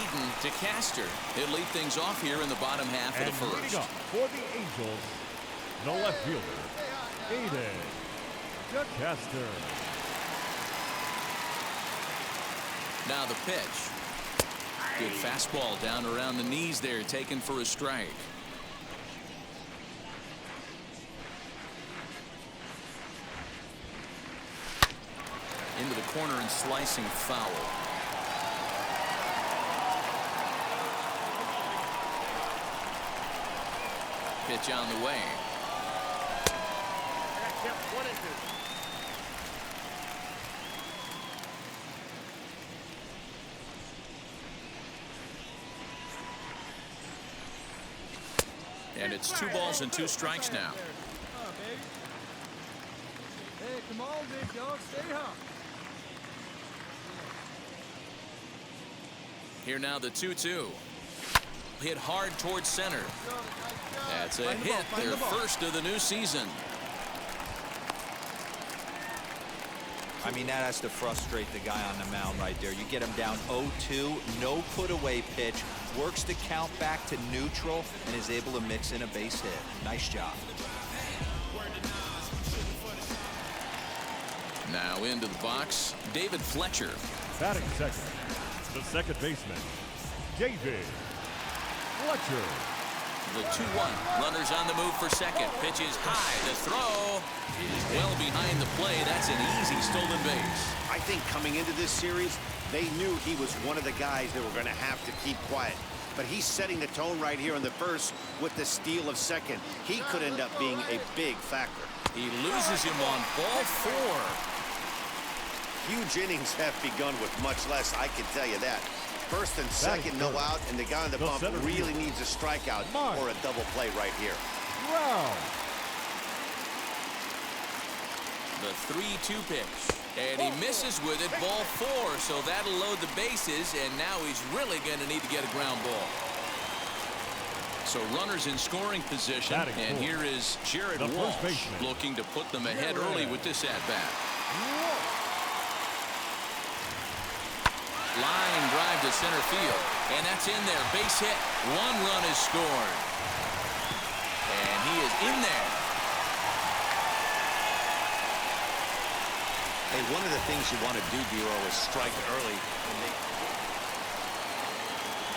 Aiden DeCaster. He'll lead things off here in the bottom half of the first. Leading up for the Angels, the left fielder, Aiden DeCaster. Now the pitch. Good fastball down around the knees there, taken for a strike. Into the corner and slicing foul. Pitch on the way. And it's 2 balls and 2 strikes now. Hey, come on, big dog, stay up. Here now the 2-2. Hit hard towards center. That's a hit, their first of the new season. I mean, that has to frustrate the guy on the mound right there. You get him down 0-2, no put-away pitch, works the count back to neutral, and is able to mix in a base hit. Nice job. Now into the box, David Fletcher. Batting second, the second baseman, David Fletcher. The 2-1. Runners on the move for second. Pitch is high. The throw is well behind the play. That's an easy stolen base. I think coming into this series, they knew he was one of the guys that were going to have to keep quiet. But he's setting the tone right here in the first with the steal of second. He could end up being a big factor. He loses him on ball 4. Huge innings have begun with much less, I can tell you that. First and second, no out, and the guy on the bump really needs a strikeout or a double play right here. Wow. The 3-2 pitch. And he misses with it, ball 4. So that'll load the bases, and now he's really going to need to get a ground ball. So runners in scoring position, and here is Jared Walsh looking to put them ahead early with this at-bat. Line drive to center field, and that's in there. Base hit. 1 run is scored. And he is in there. Hey, one of the things you want to do, Dero, is strike early.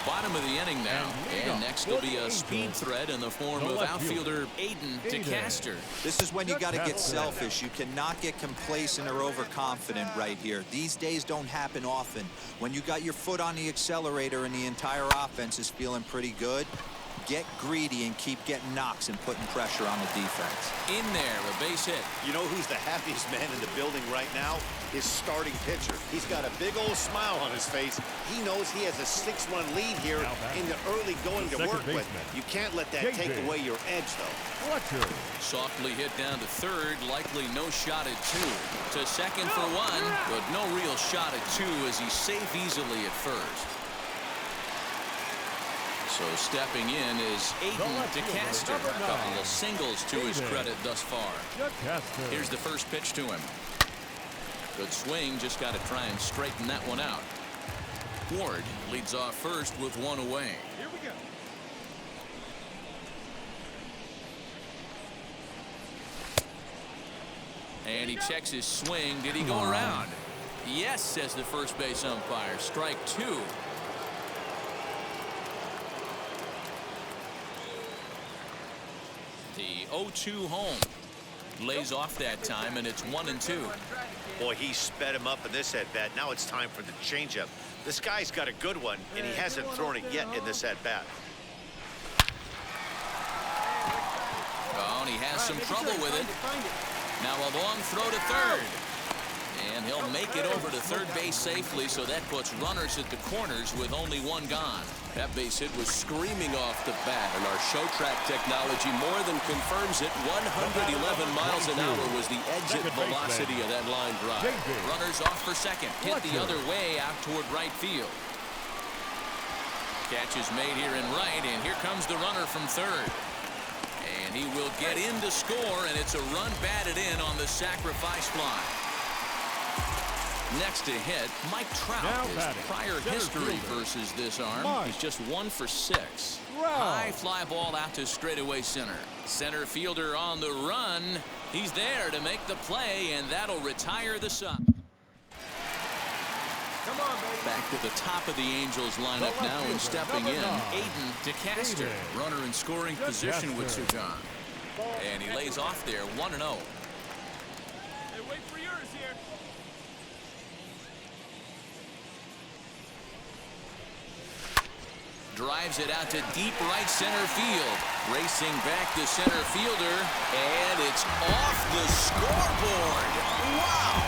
Bottom of the inning now, and next will be a speed threat in the form of outfielder Aiden DeCaster. This is when you got to get selfish. You cannot get complacent or overconfident right here. These days don't happen often. When you got your foot on the accelerator and the entire offense is feeling pretty good, get greedy and keep getting knocks and putting pressure on the defense. In there, a base hit. You know who's the happiest man in the building right now? His starting pitcher. He's got a big old smile on his face. He knows he has a 6-run lead here in the early going to work with. You can't let that take away your edge, though. Fletcher. Softly hit down to third, likely no shot at 2. To second for 1, but no real shot at 2 as he's safe easily at first. So stepping in is Aiden DeCaster. A couple of singles to his credit thus far. Here's the first pitch to him. Good swing, just got to try and straighten that one out. Ward leads off first with 1 away. Here we go. And he checks his swing. Did he go around? Yes, says the first base umpire. Strike 2. The 0-2 home. Lays off that time, and it's 1-2. Boy, he sped him up in this at-bat. Now it's time for the changeup. This guy's got a good one, and he hasn't thrown it yet in this at-bat. Oh, and he has some trouble with it. Now a long throw to third. And he'll make it over to third base safely, so that puts runners at the corners with only 1 gone. That base hit was screaming off the bat, and our show track technology more than confirms it. 111 miles an hour was the exit velocity of that line drive. Runners off for second. Hit the other way out toward right field. Catch is made here in right, and here comes the runner from third. And he will get in to score, and it's a run batted in on the sacrifice fly. Next to hit, Mike Trout. Now His batting, prior center history fielder, versus this arm. Mike He's just 1 for 6. Trout. High fly ball out to straightaway center. Center fielder on the run. He's there to make the play, and that'll retire the Sox. Come on, baby. Back to the top of the Angels lineup now, and stepping in, Aiden DeCaster. Runner in scoring position with Sugan. And he lays off there, 1-0. Hey, wait for yours here. Drives it out to deep right center field. Racing back to center fielder, and it's off the scoreboard. Wow!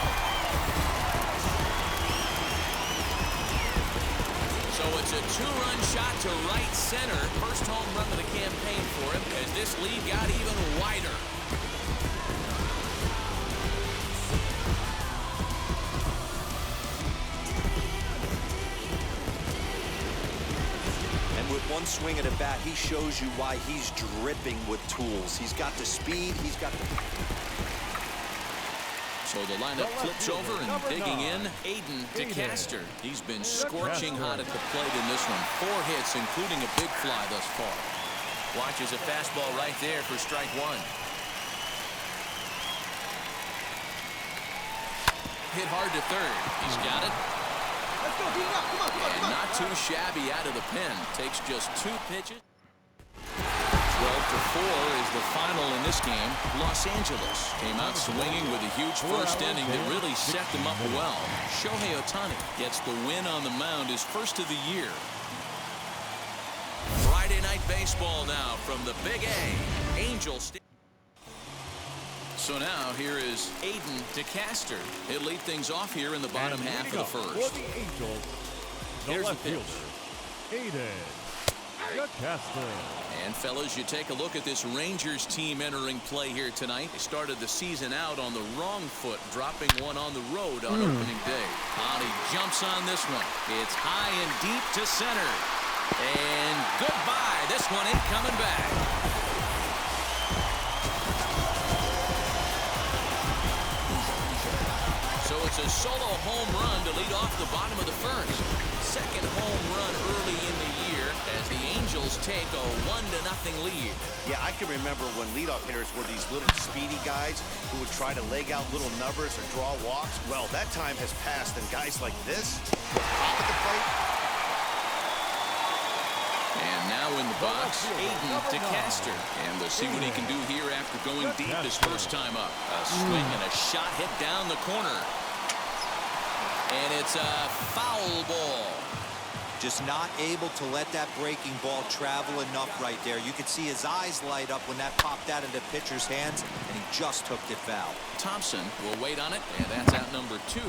So it's a 2-run shot to right center. First home run of the campaign for him, as this lead got even wider. With one swing at a bat, he shows you why he's dripping with tools. He's got the speed, he's got the... So the lineup flips over and digging in, Aiden DeCaster. He's been scorching hot at the plate in this one. 4 hits, including a big fly thus far. Watches a fastball right there for strike 1. Hit hard to third. He's got it. Let's go, Dean. Come on, come on, And come on. not too shabby out of the pen. Takes just 2 pitches. 12-4 is the final in this game. Los Angeles came out swinging with a huge first inning that really set them up well. Shohei Ohtani gets the win on the mound, his first of the year. Friday night baseball now from the Big A. Angels. So now here is Aiden DeCaster. He'll lead things off here in the bottom half of the first. For the Angels, the Here's the left pitch. fielder, Aiden DeCaster. And fellas, you take a look at this Rangers team entering play here tonight. They started the season out on the wrong foot, dropping one on the road on opening day. He jumps on this one. It's high and deep to center. And goodbye. This one ain't coming back. So it's a solo home run to lead off the bottom of the first. Second home run early in the year as the Angels take a 1-0 lead. Yeah, I can remember when leadoff hitters were these little speedy guys who would try to leg out little numbers or draw walks. Well, that time has passed, and guys like this, top of the plate. And now in the box, Aiden DeCaster. And we'll see what he can do here after going deep his first time up. A swing and a shot hit down the corner. And it's a foul ball. Just not able to let that breaking ball travel enough right there. You could see his eyes light up when that popped out of the pitcher's hands, and he just hooked it foul. Thompson will wait on it, and that's out number 2.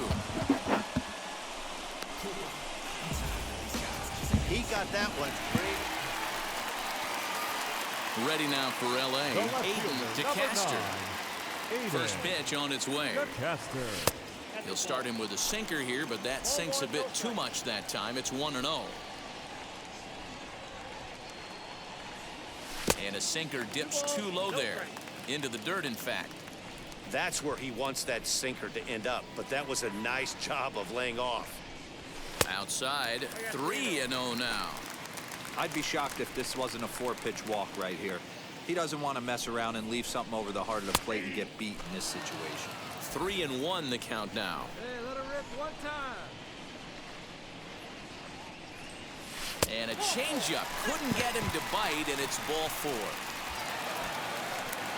He got that one. Ready now for L.A. The left Aiden fielder, DeCaster. Aiden First pitch on its way. DeCaster. He'll start him with a sinker here, but that sinks a bit too much that time. It's 1-0. And a sinker dips too low there. Into the dirt, in fact. That's where he wants that sinker to end up, but that was a nice job of laying off. Outside, 3-0 now. I'd be shocked if this wasn't a 4-pitch walk right here. He doesn't want to mess around and leave something over the heart of the plate and get beat in this situation. 3-1 the count now. Hey, let her rip one time. And a changeup couldn't get him to bite, and it's ball 4.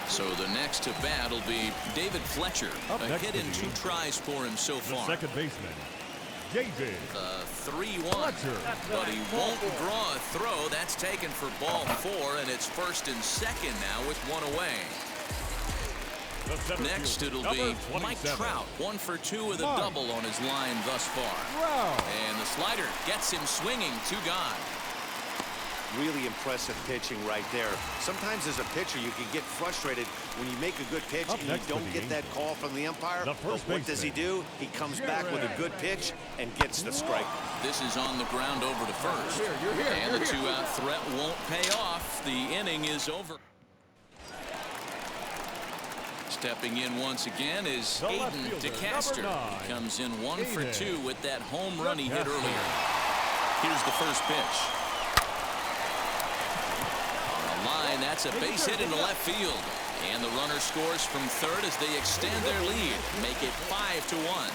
So the next to bat will be David Fletcher. Up A next hit to in be 2 tries for him so The far. second baseman, David 3-1. Fletcher. But he won't draw a throw. That's taken for ball 4, and it's first and second now with 1 away. The center Next, fielder, it'll be number Mike 27. Trout. 1 for 2 with a Mike double on his line thus far. Trout. And the slider gets him swinging. 2 gone. Really impressive pitching right there. Sometimes as a pitcher, you can get frustrated when you make a good pitch Up and you next to don't the get that call from the umpire. The But first what does he baseman, do? He comes back with a good pitch and gets the strike. This is on the ground over to first. And the 2-out threat won't pay off. The inning is over. Stepping in once again is The left Aiden fielder, DeCaster. number 9, He comes in 1 for Aiden 2 with that home run he hit DeCaster. earlier. Here's the first pitch. On the line, that's a base hit into left field. And the runner scores from third as they extend their lead, make it 5-1.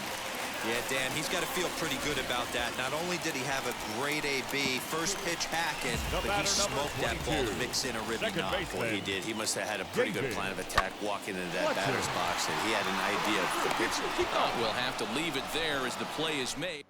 Yeah, Dan, he's got to feel pretty good about that. Not only did he have a great AB, first pitch hacking, but he smoked that ball to mix in a ribby knock. Boy, he did. He must have had a pretty good plan of attack walking into that batter's box, and he had an idea of the pitch. We'll have to leave it there as the play is made.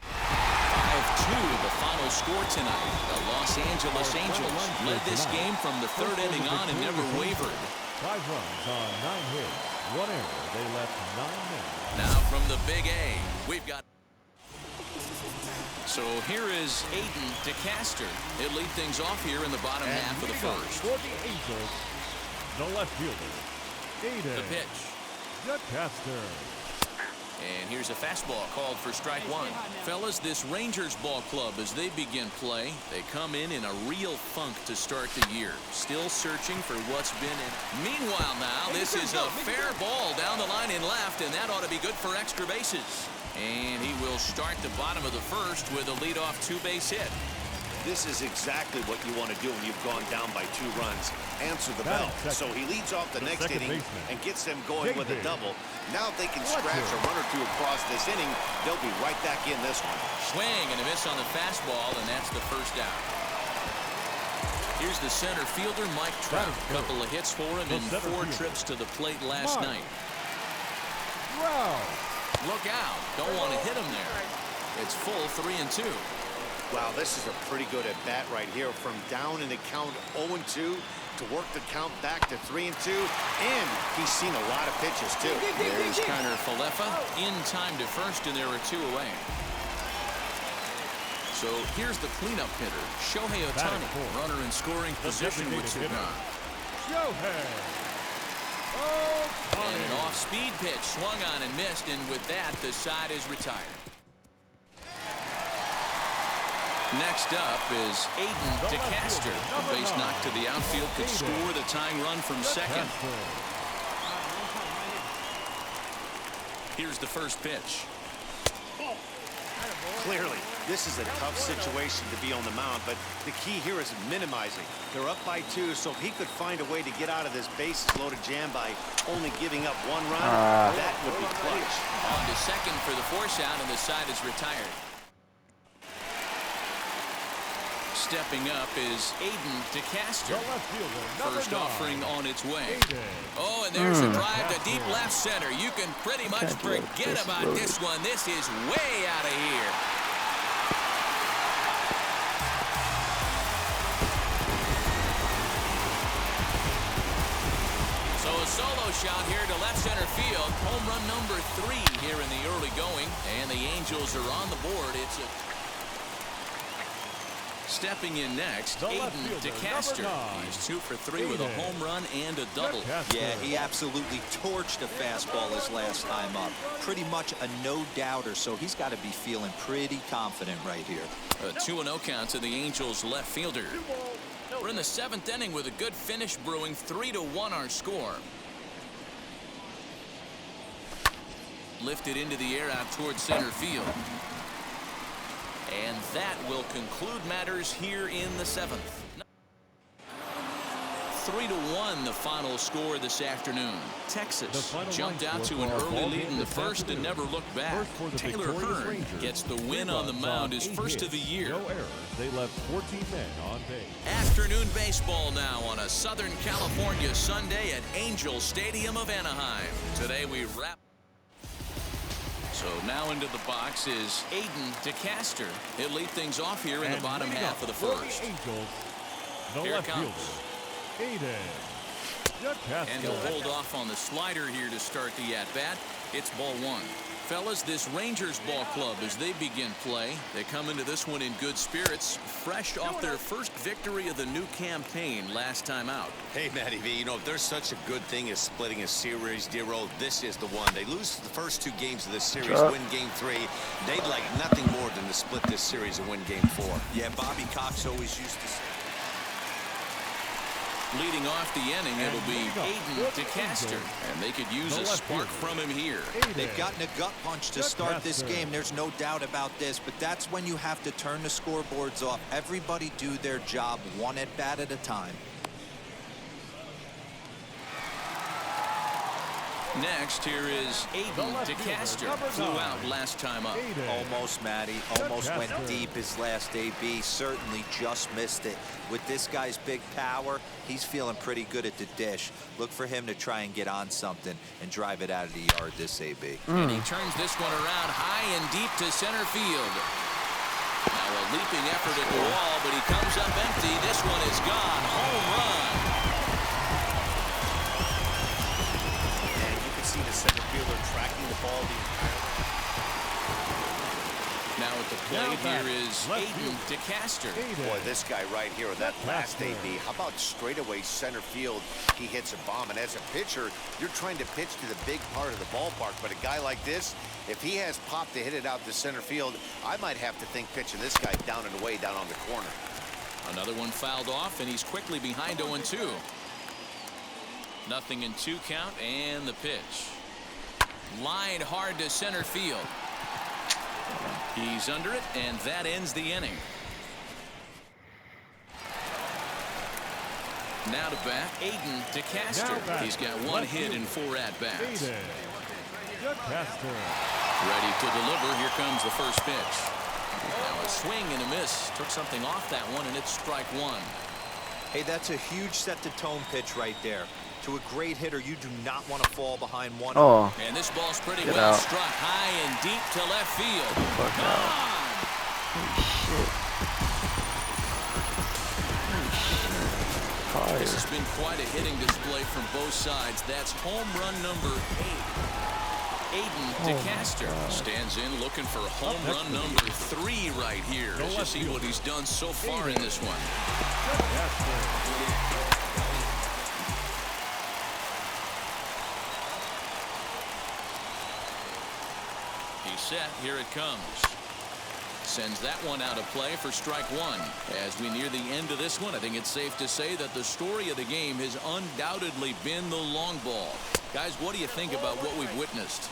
5-2, the final score tonight. The Los Angeles Angels led this game from the third inning on and never wavered. 5 runs on 9 hits, 1 error. They left 9 men. Now from the Big A, we've got... So here is Aiden DeCaster. He'll lead things off here in the bottom half of the first. For the Angels, the left fielder, Aiden The pitch. DeCaster. And here's a fastball called for strike one. Fellas, this Rangers ball club, as they begin play, they come in a real funk to start the year. Still searching for what's been in. Meanwhile now, this is a fair ball down the line in left, and that ought to be good for extra bases. And he will start the bottom of the first with a leadoff 2-base hit. This is exactly what you want to do when you've gone down by 2 runs. Answer the bell. So he leads off the next inning and gets them going with a double. Now if they can scratch a run or 2 across this inning, they'll be right back in this one. Swing and a miss on the fastball, and that's the first out. Here's the center fielder, Mike Trout. A couple of hits for him in 4 trips to the plate last night. Look out. Don't want to hit him there. It's full 3-2. Wow, this is a pretty good at-bat right here. From down in the count 0-2 to work the count back to 3-2. And he's seen a lot of pitches, too. There's Carter Falefa in time to first, and there are 2 away. So here's the cleanup hitter, Shohei Ohtani. Runner in scoring position with 2 gone. And an off-speed pitch swung on and missed, and with that, the side is retired. Next up is Aiden DeCaster. A base knock to the outfield could score the tying run from second. Here's the first pitch. Clearly, this is a tough situation to be on the mound, but the key here is minimizing. They're up by 2, so if he could find a way to get out of this bases-loaded jam by only giving up 1 run, that would be clutch. On to second for the force out, and the side is retired. Stepping up is Aiden DeCaster. First offering on its way. Oh, and there's a drive to deep left center. You can pretty much forget about this one. This is way out of here. So a solo shot here to left center field. Home run number 3 here in the early going. And the Angels are on the board. It's a... Stepping in next, Aiden DeCaster. He's 2 for 3 with a home run and a double. Yeah, he absolutely torched a fastball his last time up. Pretty much a no-doubter, so he's got to be feeling pretty confident right here. A 2-0 count to the Angels left fielder. We're in the 7th inning with a good finish brewing. 3-1 our score. Lifted into the air out towards center field. And that will conclude matters here in the 7th. 3-1 the final score this afternoon. Texas jumped out to an early lead in the first and never looked back. Taylor Hearn gets the win on the mound, his first of the year. No errors. They left 14 men on base. Afternoon baseball now on a Southern California Sunday at Angel Stadium of Anaheim. Today we wrap. So now into the box is Aiden DeCaster. He'll lead things off here in the bottom half of the first. Here it comes. And he'll hold off on the slider here to start the at-bat. It's ball 1. Fellas, this Rangers ball club, as they begin play, they come into this one in good spirits, fresh off their first victory of the new campaign last time out. Hey, Matty V, you know, if there's such a good thing as splitting a series, Dero, this is the one. They lose the first 2 games of this series, win game 3. They'd like nothing more than to split this series and win game 4. Yeah, Bobby Cox always used to say. Leading off the inning, it'll be Aiden DeCaster, and they could use a spark from him here. They've gotten a gut punch to start this game. There's no doubt about this, but that's when you have to turn the scoreboards off. Everybody do their job one at bat at a time. Next, here is Aiden DeCaster. Flew out last time up. Almost, Matty. Almost went deep his last AB. Certainly just missed it. With this guy's big power, he's feeling pretty good at the dish. Look for him to try and get on something and drive it out of the yard this AB. And he turns this one around high and deep to center field. Now a leaping effort at the wall, but he comes up empty. This one is gone. Home run. See the center fielder tracking the ball the entire Now at the plate here is Aiden DeCaster. Boy, this guy right here, that last AB, how about straightaway center field? He hits a bomb, and as a pitcher, you're trying to pitch to the big part of the ballpark, but a guy like this, if he has pop to hit it out to center field, I might have to think pitching this guy down and away down on the corner. Another one fouled off, and he's quickly behind 0-2. Nothing in 2 count, and the pitch. Lined hard to center field. He's under it, and that ends the inning. Now to bat, Aiden DeCaster. He's got 1 hit in 4 at-bats. Ready to deliver. Here comes the first pitch. Now a swing and a miss. Took something off that one, and it's strike 1. Hey, that's a huge set-the-tone pitch right there. To a great hitter, you do not want to fall behind 1. Oh. And this ball's pretty Get well out. struck high and deep to left field. Fuck Gone. Holy shit. Holy shit. This has been quite a hitting display from both sides. That's home run number 8. Aiden DeCaster stands in looking for home run number 3 right here. As you see what he's done so far in this one. He's set. Here it comes. Sends that one out of play for strike 1. As we near the end of this one, I think it's safe to say that the story of the game has undoubtedly been the long ball. Guys, what do you think about what we've witnessed?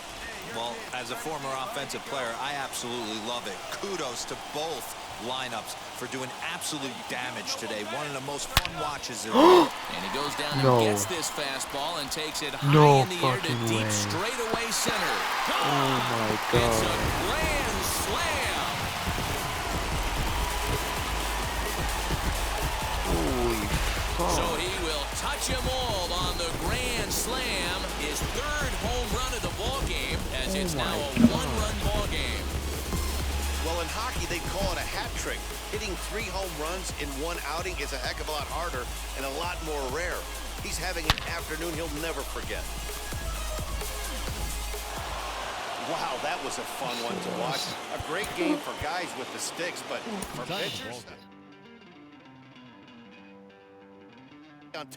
Well, as a former offensive player, I absolutely love it. Kudos to both lineups for doing absolute damage today. One of the most fun watches of And he goes down and gets this fastball and takes it high in the air to deep way. straightaway center. Oh my It's a god. grand slam. Holy So fuck. he will touch them all on the grand slam. His 3rd home run of the ball game, as it's now a 1-run ball game. Well, in hockey, they call it a hat trick. Hitting 3 home runs in 1 outing is a heck of a lot harder and a lot more rare. He's having an afternoon he'll never forget. Wow, that was a fun one to watch. A great game for guys with the sticks, but for pitchers... on top.